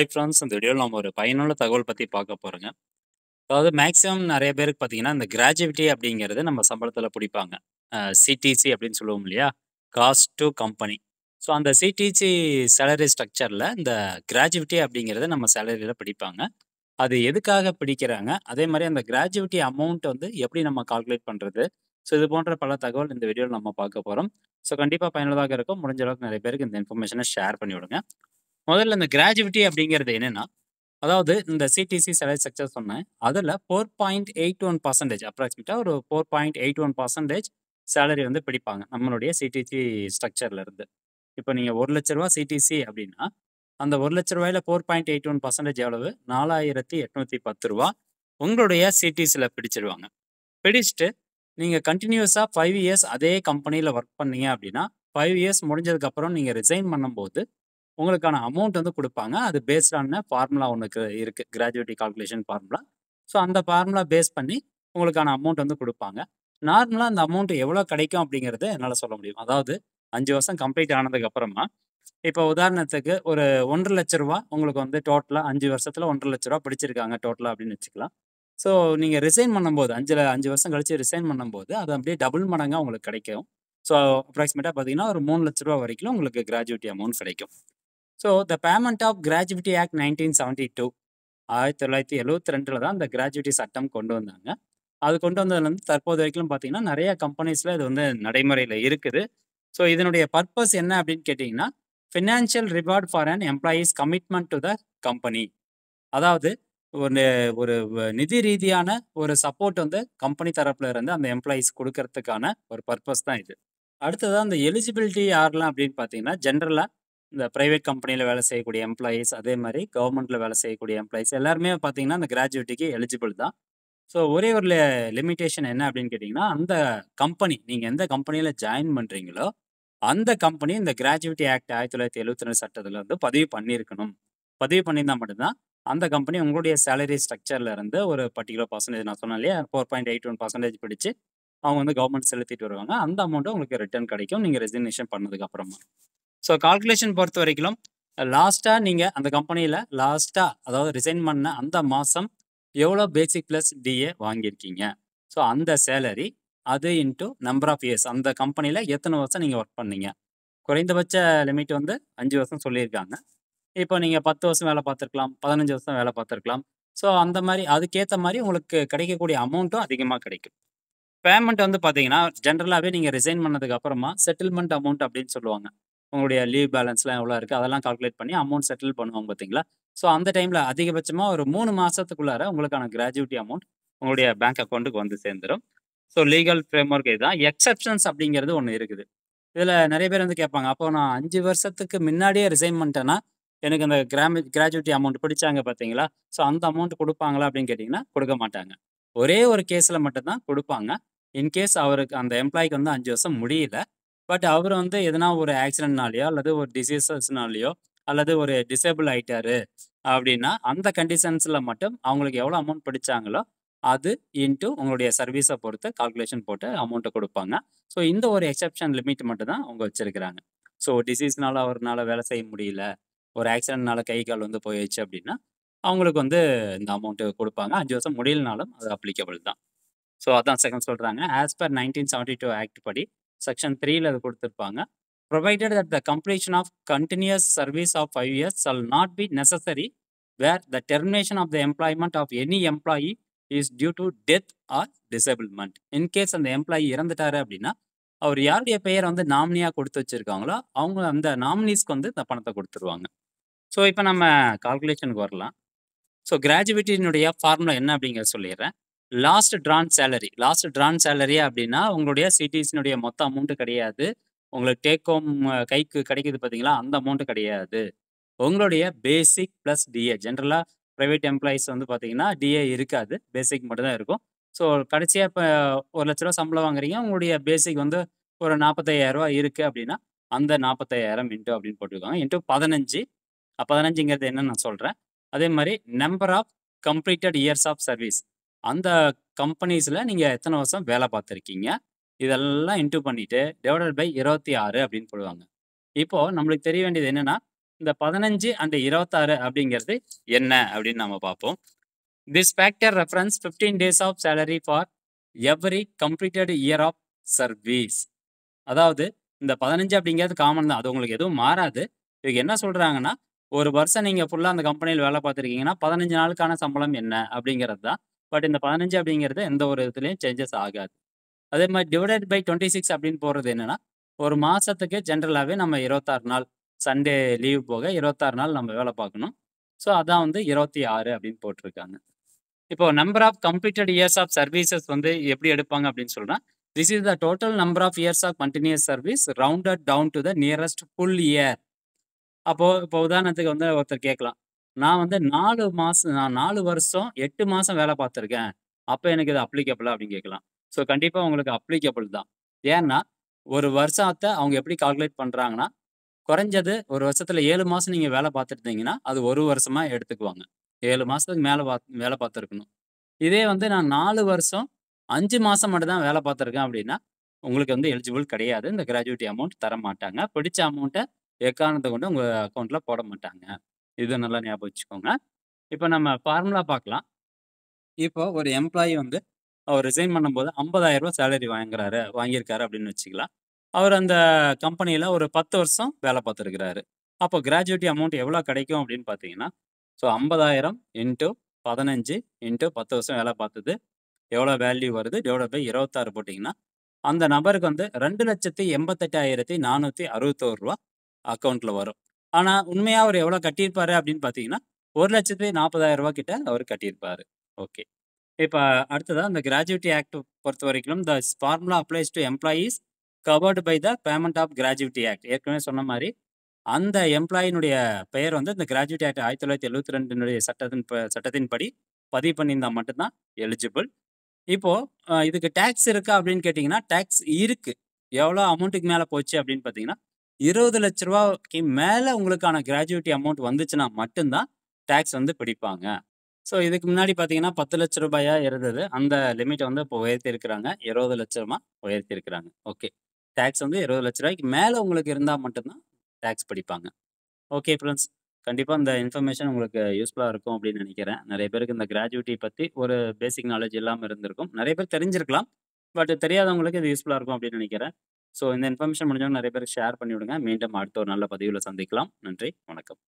Hi friends, இந்த வீடியோவில் நம்ம ஒரு பயனுள்ள தகவல் பற்றி பார்க்க போகிறோங்க. அதாவது மேக்ஸிமம் நிறைய பேருக்கு பார்த்தீங்கன்னா இந்த கிராஜுவிட்டி அப்படிங்கிறது நம்ம சம்பளத்தில் பிடிப்பாங்க. சிடிசி அப்படின்னு சொல்லுவோம் இல்லையா, காஸ்ட் டு கம்பெனி. ஸோ அந்த சிடிசி சேலரி ஸ்ட்ரக்சரில் இந்த கிராஜுவிட்டி அப்படிங்கிறத நம்ம சேலரியில் பிடிப்பாங்க. அது எதுக்காக பிடிக்கிறாங்க, அதே மாதிரி அந்த கிராஜுவிட்டி அமௌண்ட் வந்து எப்படி நம்ம கால்குலேட் பண்ணுறது, ஸோ இது போன்ற பல தகவல் இந்த வீடியோவில் நம்ம பார்க்க போகிறோம். ஸோ கண்டிப்பாக பயனுள்ளதாக இருக்கும். முடிஞ்ச அளவுக்கு நிறைய பேருக்கு இந்த இன்ஃபர்மேஷனை ஷேர் பண்ணி விடுங்க. முதல்ல இந்த கிராஜுவிட்டி அப்படிங்கிறது என்னன்னா, அதாவது இந்த சிடிசி சேலரி ஸ்ட்ரக்சர் சொன்னேன். அதில 4.81% அப்ராக்ஸிமேட்டா ஒரு 4.81% சேலரி வந்து பிடிப்பாங்க. நம்மளுடைய சிடிசி ஸ்ட்ரக்சர்ல இருந்து. இப்ப நீங்க ரூ. 1,00,000 சிடிசி அப்படின்னா, அந்த ரூ. 1,00,000ல 4.81% எவ்வளவு? ரூ. 4,810 உங்களுடைய சிடிசில பிடிச்சிருவாங்க. பிடிச்சுட்டு நீங்க கன்டினியூஸா 5 இயர்ஸ் அதே கம்பெனியில ஒர்க் பண்ணீங்க அப்படின்னா, 5 இயர்ஸ் முடிஞ்சதுக்கப்புறம் நீங்க ரிசைன் பண்ணும்போது உங்களுக்கான அமௌண்ட் வந்து குடுப்பாங்க. அது பேஸ்ட் ஆன ஃபார்முலா ஒண்ணுக்கு இருக்கு. Gratuity calculation formula. ஸோ அந்த ஃபார்முலா பேஸ் பண்ணி உங்களுக்கான அமௌண்ட் வந்து குடுப்பாங்க. நார்மலா அந்த அமௌண்ட் எவ்வளோ கிடைக்கும் அப்படிங்கிறத என்னால சொல்ல முடியும். அதாவது 5 வருஷம் கம்ப்ளீட் ஆனதுக்கு அப்புறமா, இப்போ உதாரணத்துக்கு ஒரு ரூ. 1,50,000 உங்களுக்கு வந்து டோட்டலா 5 வருஷத்துல ரூ. 1,50,000 பிடிச்சிருக்காங்க டோட்டலா அப்படின்னு வச்சுக்கலாம். ஸோ நீங்க ரிசைன் பண்ணும்போது 5 வருஷம் கழிச்சு ரிசைன் பண்ணும்போது, அது அப்படியே டபுள் மடங்கா உங்களுக்கு கிடைக்கும். ஸோ அப்ராக்ஸிமேட்டா பார்த்தீங்கன்னா, ஒரு ரூ. 3,00,000 வரைக்கும் உங்களுக்கு கிராஜுவிட்டி அமௌண்ட் கிடைக்கும். So the payment of gratuity act 1972 1972ல தான் இந்த கிராஜுவிட்டி சட்டம் கொண்டு வந்தாங்க. அது கொண்டு வந்ததுலேருந்து தற்போது வரைக்கும் பார்த்தீங்கன்னா, நிறைய கம்பெனிஸ்ல இது வந்து நடைமுறையில இருக்குது. ஸோ இதனுடைய பர்ப்பஸ் என்ன அப்படின்னு கேட்டிங்கன்னா, financial reward for an employees commitment to the company. அதாவது ஒரு ஒரு நிதி ரீதியான ஒரு சப்போர்ட் வந்து கம்பெனி தரப்புல இருந்து அந்த எம்ப்ளாயீஸ் குடுக்கறதுக்கான ஒரு பர்ப்பஸ் தான் இது. அடுத்ததா அந்த எலிஜிபிலிட்டி யாரெல்லாம் அப்படின்னு பார்த்தீங்கன்னா, ஜென்ரலா இந்த பிரைவேட் கம்பெனியில வேலை செய்யக்கூடிய எம்ப்ளாயீஸ், அதே மாரி கவர்மெண்ட்ல வேலை செய்யக்கூடிய எம்ப்ளாயீஸ் எல்லாருமே பார்த்தீங்கன்னா, அந்த கிராஜுவிட்டிக்கு எலிஜிபிள் தான். ஸோ ஒரே ஒரு லிமிட்டேஷன் என்ன அப்படின்னு கேட்டிங்கன்னா, அந்த கம்பெனி நீங்க எந்த கம்பெனியில ஜாயின் பண்றீங்களோ, அந்த கம்பெனி இந்த கிராஜுவிட்டி ஆக்ட் 1972 சட்டத்துல வந்து பதிவு பண்ணியிருக்கணும். பதிவு பண்ணியிருந்தா மட்டும் தான், அந்த கம்பெனி உங்களுடைய சேலரி ஸ்ட்ரக்சர்ல இருந்து ஒரு பர்ட்டிகுலர் பெர்சன்டேஜ் நான் சொன்னேன் இல்லையா? 4.81% பிடிச்சு அவங்க வந்து கவர்மெண்ட் செலுத்திட்டு வருவாங்க. அந்த அமௌண்ட் உங்களுக்கு ரிட்டர்ன் கிடைக்கும். நீங்க ரெசிக்னேஷன் பண்ணதுக்கு அப்புறமா. ஸோ கால்குலேஷன் பொறுத்தவரைக்கும், லாஸ்ட்டா நீங்க அந்த கம்பெனியில அதாவது ரிசைன் பண்ண அந்த மாசம் எவ்வளோ பேசிக் பிளஸ் டிஏ வாங்கியிருக்கீங்க. ஸோ அந்த சேலரி அது இன்டூ நம்பர் ஆஃப் இயர்ஸ் அந்த கம்பெனியில எத்தன வருஷம் நீங்க ஒர்க் பண்ணீங்க. குறைந்தபட்ச லிமிட் வந்து 5 வருஷம் சொல்லியிருக்காங்க. இப்போ நீங்க 10 வருஷம் வேலை பார்த்துருக்கலாம், 15 வருஷம் வேலை பார்த்துருக்கலாம். ஸோ அந்த மாரி அதுக்கேத்த மாரி உங்களுக்கு கிடைக்கக்கூடிய அமௌண்ட்டும் அதிகமா கிடைக்கும். பேமெண்ட் வந்து பார்த்தீங்கன்னா, ஜென்ரலாவே நீங்க ரிசைன் பண்ணதுக்கு அப்புறமா செட்டில்மென்ட் அமௌண்ட் அப்படின்னு சொல்லுவாங்க. உங்களுடைய லீவ் பேலன்ஸ்லாம் எவ்வளோ இருக்கு, அதெல்லாம் கால்குலேட் பண்ணி அமௌண்ட் செட்டில் பண்ணுவாங்க பார்த்தீங்களா? ஸோ அந்த டைம்ல அதிகபட்சமா ஒரு 3 மாசத்துக்குள்ளார உங்களுக்கான கிராஜுவிட்டி அமௌண்ட் உங்களுடைய பேங்க் அக்கவுண்ட்டுக்கு வந்து சேர்ந்துரும். ஸோ லீகல் ஃப்ரேம்வொர்க் இதுதான். எக்செப்ஷன்ஸ் அப்படிங்கிறது ஒண்ணு இருக்குது. இதுல நெறைய பேர் வந்து கேட்பாங்க. அப்போ நான் 5 வருஷத்துக்கு முன்னாடியே ரிசைன் பண்ணிட்டேன்னா, எனக்கு அந்த கிராஜுவிட்டி அமௌண்ட் பிடிச்சாங்க பார்த்தீங்களா? ஸோ அந்த அமௌண்ட் குடுப்பாங்களா அப்படின்னு கேட்டீங்கன்னா, குடுக்க மாட்டாங்க. ஒரே ஒரு கேஸ்ல மட்டும் தான் குடுப்பாங்க. இன்கேஸ் அவருக்கு அந்த எம்ப்ளாயிக்கு வந்து 5 வருஷம் முடியல. பட் அவரு வந்து எதனா ஒரு ஆக்சிடென்ட்னாலயோ, அல்லது ஒரு டிசீசஸ்னாலயோ, அல்லது ஒரு டிசேபிள் ஆயிட்டாரு அப்படின்னா, அந்த கண்டிஷன்ஸ்ல மட்டும் அவங்களுக்கு எவ்வளோ அமௌண்ட் பிடிச்சாங்களோ, அது இன்டூ உங்களுடைய சர்வீஸ பொறுத்து கால்குலேஷன் போட்டு அமௌண்ட்ட குடுப்பாங்க. ஸோ இந்த ஒரு எக்செப்ஷன் லிமிட் மட்டும் தான் அவங்க வச்சிருக்கிறாங்க. ஸோ டிசீஸ்னால அவர்னால வேலை செய்ய முடியல. ஒரு ஆக்சிடென்ட்னால கை, கால் வந்து போயிருச்சு அப்படின்னா, அவங்களுக்கு வந்து இந்த அமௌண்ட் குடுப்பாங்க. 5 வருஷம் முடியலனாலும் அது அப்ளிகபிள் தான். ஸோ அதான் செகண்ட் சொல்றாங்க. ஆஸ் பர் 1972 ஆக்ட் படி செக்ஷன் 3ல அது குடுத்திருப்பாங்க. Provided that the completion of continuous service of 5 years shall not be necessary where the termination of the employment of any employee is due to death or disablement. In case அந்த employee இறந்துட்டாரு அப்படின்னா, அவர் யாருடைய பெயர் வந்து நாமினியா குடுத்து வச்சிருக்காங்களோ, அவங்க அந்த நாமினீஸ்க்கு வந்து இந்த பணத்த குடுத்துருவாங்க. ஸோ இப்ப நம்ம கால்குலேஷனுக்கு வரலாம். ஸோ கிராஜுவிட்டியினுடைய ஃபார்முலா என்ன அப்படிங்கிறத சொல்லிடுறேன். லாஸ்ட் ட்ரான் சேலரி அப்படின்னா, உங்களுடைய சிடிசியினுடைய மொத்த அமௌண்ட் கிடையாது. உங்களுக்கு டேக் ஹோம் கைக்கு கிடைக்குது பார்த்தீங்களா, அந்த அமௌண்ட் கிடையாது. உங்களுடைய பேசிக் பிளஸ் டிஏ. ஜென்ரலா பிரைவேட் எம்ப்ளாயீஸ் வந்து பார்த்தீங்கன்னா, டிஏ இருக்காது. பேசிக் மட்டும் தான் இருக்கும். ஸோ கடைசியா இப்ப ரூ. 1,00,000 சம்பளம் வாங்குறீங்க. உங்களுடைய பேசிக் வந்து ஒரு ரூ. 45,000 இருக்கு அப்படின்னா, அந்த 45,000 இன்டூ அப்படின்னு போட்டுக்கோங்க. இன்டூ 15 15ங்கிறது என்னன்னு நான் சொல்றேன். அதே மாரி number of completed years of service. அந்த கம்பெனிஸ்ல நீங்க எத்தன வருஷம் வேலை பார்த்துருக்கீங்க. இதெல்லாம் இன்டூ பண்ணிட்டு டிவைடட் பை 26 அப்படின்னு போடுவாங்க. இப்போ நம்மளுக்கு தெரிய வேண்டியது என்னன்னா, இந்த 15 அண்ட் 26 அப்படிங்கிறது என்ன அப்படின்னு நம்ம பார்ப்போம். This factor reference 15 days of salary for every completed year of service. அதாவது இந்த 15 அப்படிங்கிறது காமன் தான். அது உங்களுக்கு எதுவும் மாறாது. இதுக்கு என்ன சொல்றாங்கன்னா, ஒரு வருஷம் நீங்க ஃபுல்லா அந்த கம்பெனியில வேலை பார்த்துருக்கீங்கன்னா, 15 நாளுக்கான சம்பளம் என்ன அப்படிங்கிறது தான். பட் இந்த 15 அப்படிங்கிறது எந்த ஒரு இதுலயும் சேஞ்சஸ் ஆகாது. அதே மாரி டிவைடட் பை 26 அப்படின்னு போடுறது என்னன்னா, ஒரு மாசத்துக்கு ஜெனரலாவே நம்ம 26 நாள், சண்டே லீவ் போக 26 நாள் நம்ம வேலை பார்க்கணும். ஸோ அதான் வந்து 26 அப்படின்னு போட்டிருக்காங்க. இப்போ number of completed years of services வந்து எப்படி எடுப்பாங்க அப்படின்னு சொல்றா, this is the total number of years of continuous service rounded down to the nearest full year. அப்போ இப்போ உதாரணத்துக்கு வந்து ஒருத்தர் கேட்கலாம். நான் வந்து 4 வருஷம் 8 மாசம் வேலை பார்த்துருக்கேன். அப்ப எனக்கு இது அப்ளிகபிளா அப்படின்னு கேட்கலாம். ஸோ கண்டிப்பா உங்களுக்கு அப்ளிகபிள் தான். ஏன்னா, ஒரு வருஷத்த அவங்க எப்படி கால்குலேட் பண்றாங்கன்னா, குறைஞ்சது ஒரு வருஷத்துல 7 மாசம் நீங்க வேலை பார்த்துருந்தீங்கன்னா, அது 1 வருஷமா எடுத்துக்குவாங்க. 7 மாசத்துக்கு மேல வேலை பார்த்துருக்கணும். இதே வந்து நான் 4 வருஷம் 5 மாசம் மட்டும் தான் வேலை பார்த்துருக்கேன் அப்படின்னா, உங்களுக்கு வந்து எலிஜிபிள் கிடையாது. இந்த கிராஜுவிட்டி அமௌண்ட் தரமாட்டாங்க. பிடிச்ச அமௌண்ட்ட எக்காரணத்த கொண்டும் உங்க அக்கவுண்ட்ல போட மாட்டாங்க. இத நல்லா ஞாபகம் வச்சுக்கோங்க. இப்ப நம்ம ஃபார்முலா பார்க்கலாம். இப்போ ஒரு எம்ப்ளாயி வந்து அவர் ரிசைன் பண்ணும்போது ரூ. 50,000 சேலரி வாங்கியிருக்காரு அப்படின்னு வச்சுக்கலாம். அவர் அந்த கம்பெனியில ஒரு 10 வருஷம் வேலை பார்த்துருக்கிறாரு. அப்போ கிராஜுவிட்டி அமௌண்ட் எவ்வளோ கிடைக்கும் அப்படின்னு பார்த்தீங்கன்னா, ஸோ 50,000 இன்டூ 15 இன்டூ 10 வருஷம் வேலை பார்த்தது எவ்வளோ வேல்யூ வருது டிவைடட் பை 26 போட்டிங்கன்னா, அந்த நபருக்கு வந்து ரூ. 2,88,461 அக்கவுண்ட்ல வரும். ஆனா, உண்மையா அவர் எவ்வளோ கட்டியிருப்பாரு அப்படின்னு பார்த்தீங்கன்னா, ரூ. 1,40,000 கிட்ட அவர் கட்டியிருப்பாரு. ஓகே. இப்ப அடுத்ததா இந்த கிராஜுவிட்டி ஆக்ட் பொறுத்தவரைக்கும், the formula applies to employees covered by the payment of gratuity act. ஏற்கனவே சொன்ன மாரி, அந்த எம்ப்ளாயினுடைய பெயர் வந்து இந்த கிராஜுவிட்டி ஆக்ட் 1972 சட்டத்தின்படி பதிவு பண்ணியிருந்தா மட்டும் தான் எலிஜிபிள். இப்போ இதுக்கு டாக்ஸ் இருக்கா அப்படின்னு கேட்டீங்கன்னா, டாக்ஸ் இருக்கு. எவ்வளோ அமௌண்ட்டுக்கு மேல போச்சு அப்படின்னு பார்த்தீங்கன்னா, ரூ. 20,00,000க்கு மேல உங்களுக்கான கிராஜுவிட்டி அமௌண்ட் வந்துச்சுன்னா மட்டும் தான் டாக்ஸ் வந்து பிடிப்பாங்க. ஸோ இதுக்கு முன்னாடி பார்த்தீங்கன்னா, ரூ. 10,00,000 இருந்தது. அந்த லிமிட்ட வந்து இப்போ உயர்த்தியிருக்கிறாங்க. 20,00,000 உயர்த்தியிருக்கிறாங்க. ஓகே. டாக்ஸ் வந்து ரூ. 20,00,000க்கு மேல உங்களுக்கு இருந்தா மட்டும் தான் டாக்ஸ் பிடிப்பாங்க. Okay friends. கண்டிப்பா இந்த இன்ஃபர்மேஷன் உங்களுக்கு யூஸ்ஃபுல்லா இருக்கும் அப்படின்னு நினைக்கிறேன். நெறைய பேருக்கு இந்த கிராஜுவிட்டி பத்தி ஒரு பேசிக் நாலேட்ஜ் இல்லாம இருந்திருக்கும். நெறைய பேர் தெரிஞ்சிருக்கலாம். பட் தெரியாதவங்களுக்கு இது யூஸ்ஃபுல்லா இருக்கும் அப்படின்னு நினைக்கிறேன். ஸோ இந்த இன்ஃபர்மேஷன் முடிஞ்சவங்க நெறைய பேருக்கு ஷேர் பண்ணி விடுங்க. மீண்டும் அடுத்த ஒரு நல்ல பதிவுல சந்திக்கலாம். நன்றி. வணக்கம்.